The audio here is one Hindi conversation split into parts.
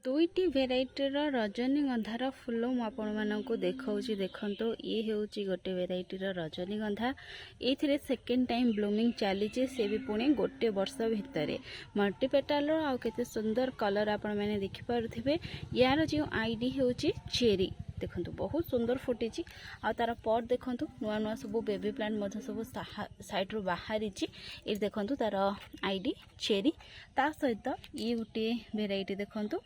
दुईटी भेराइटर रजनीगंधार फुल मुझे देखा देखो ये हूँ गोटे भेराइटर रजनीगंधा ये सेकेंड टाइम ब्लूमिंग चली सी भी पुणी गोटे वर्ष भितर मल्टीपेटाल आते सुंदर कलर आपण मैंने देखिपे यार जो आईडी हूँ चेरी देखो बहुत सुंदर फुटी आ तार पट देखो नुआ नुआ सब बेबी प्लांट सब साइड रू बाहरी ये देखो तार आईडी चेरी ता सहित ये गोटे भेराइटी देखो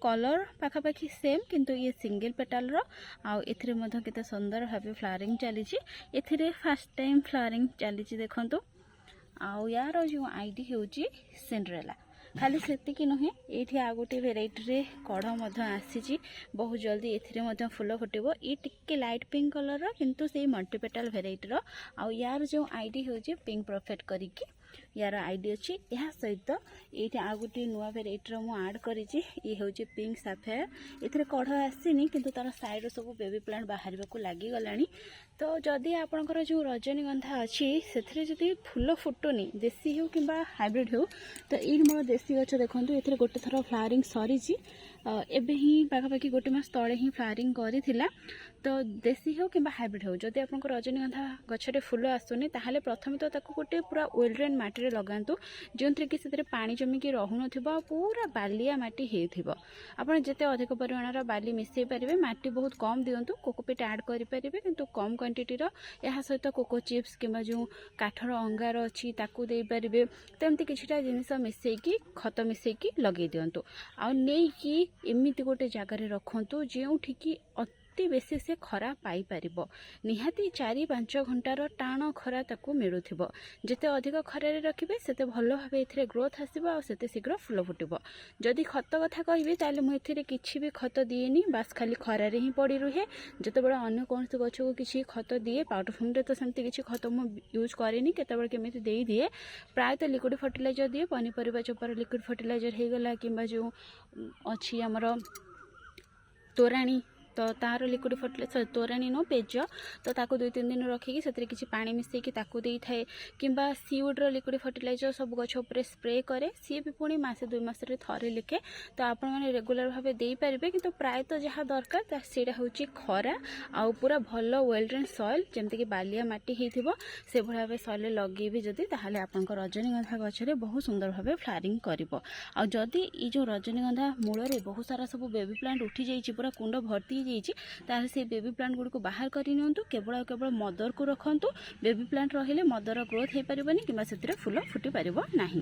कलर पाखापाखि सेम किंतु ये सिंगल पेटाल एथिरे मध्य केते सुंदर भाव फ्लावरिंग चली फास्ट टाइम फ्लावरिंग चली देखो आउ यार जो आईडी होची सिंड्रेला खाली सेतिकी नुहे ये आ गोटे भेराइटी कढ़ आसी बहुत जल्दी ए फुल फुटब ये टिके लाइट पिंक कलर किंतु से मल्टीपेटाल भेराइटी आउ यार जो आईडी होची पिंक परफेक्ट करिकी यार आईडी अच्छी यह सहित ये आ गोटे नुआ भेराइटी आड करी ये हूँ पिंक साफायर ये कढ़ आसनी किंतु तार साइड सब बेबी प्लांट बाहर को लगिगला तो जदि आपणकर जो रजनीगंधा अच्छी से फुल फुटुनी देसी हो कि हाइब्रिड हो तो ये मोर देसी गच देखो ये गोटे थर फ्लावरिंग सरी एबे ही पाखापाखि गोटे मास तले ही फ्लावरिंग करी तो देसी हो कि हाइब्रिड हो जदि आप रजनीगंधा गचरे फुल आसुनी ताहले प्रथम तो ताको गोटे पूरा वेल ड्रेन माटी लगातु जो कि से पानी जमिकी रहून पूरा बालिया माटी होता आपड़ जिते अधिक परिमाण बाली मिसई पारे माटी बहुत कम दिंतु कोकोपीट ऐड करेंगे किंतु कम क्वांटिटीर यह सहित कोको चिप्स कि जो काठर अंगार अच्छी ताकू दे पारे तो एमती किछिटा जिनिस मिसेकी खत मिसेकी लगे दिंतु आ नहीं एमती गोटे जगार रखु जो अति बेसी से खरा पाई परिबो निहाती 4-5 घंटार टाण खरा ताकू मिलुथिबो जेते अधिक खरारे रखिबे सेते भलो भाबे एथिरे ग्रोथ आसीबो आ सेते शीघ्र फुल फुटिबो जदि खत कथा कहिबे ताले मु एथिरे किछि भी खत दिएनी बास खाली खरारे ही पड़ी रुहे जते बडा अन्य कोनसे गछ को किछि खत दिए पाउडर फॉर्म रे तो सेमति किछि खत मु यूज करेनी केते बडा केमिति देई दिए प्राय तो लिक्विड फर्टिलाइजर दिए पनीपरिबा चोपर लिक्विड फर्टिलाइजर हे गला किबा जो अछि हमर तोराणी तो तार लिक्विड फर्टिलाइजर तोराणी नो पेज तो ताको 2-3 दिन रखिकी से किसी पानी मिसेकी ताको दे थाए किंबा सीवुड्र लिक्विड फर्टिलाइजर सब गछ उपर स्प्रे करे सी भी पुणी मासे 2 मास थरे लिखे तो आपण माने रेगुलर भाव दे पारिबे किंतु प्राय तो जहाँ दरकार सेटा होची खरा आ पूरा भल वेल ड्रेन सॉइल जेमति कि बालिया माटी हेथिबो से भला भाव सॉइल लगेबे जदी ताहाले आपनकर रजनीगंधा गछरे बहुत सुंदर भाव फ्लावरिंग करिवो आ जदी ई जो रजनीगंधा मूल रे बहुत सारा सब बेबी प्लांट उठी जाईची पूरा कुंड भर्ती तार से बेबी प्लांट गुड़ को बाहर करनी केवल केवल मदर को रखु बेबी प्लांट रहिले मदर ग्रोथ हो पारबनी कि फुल फुटी पार नहीं।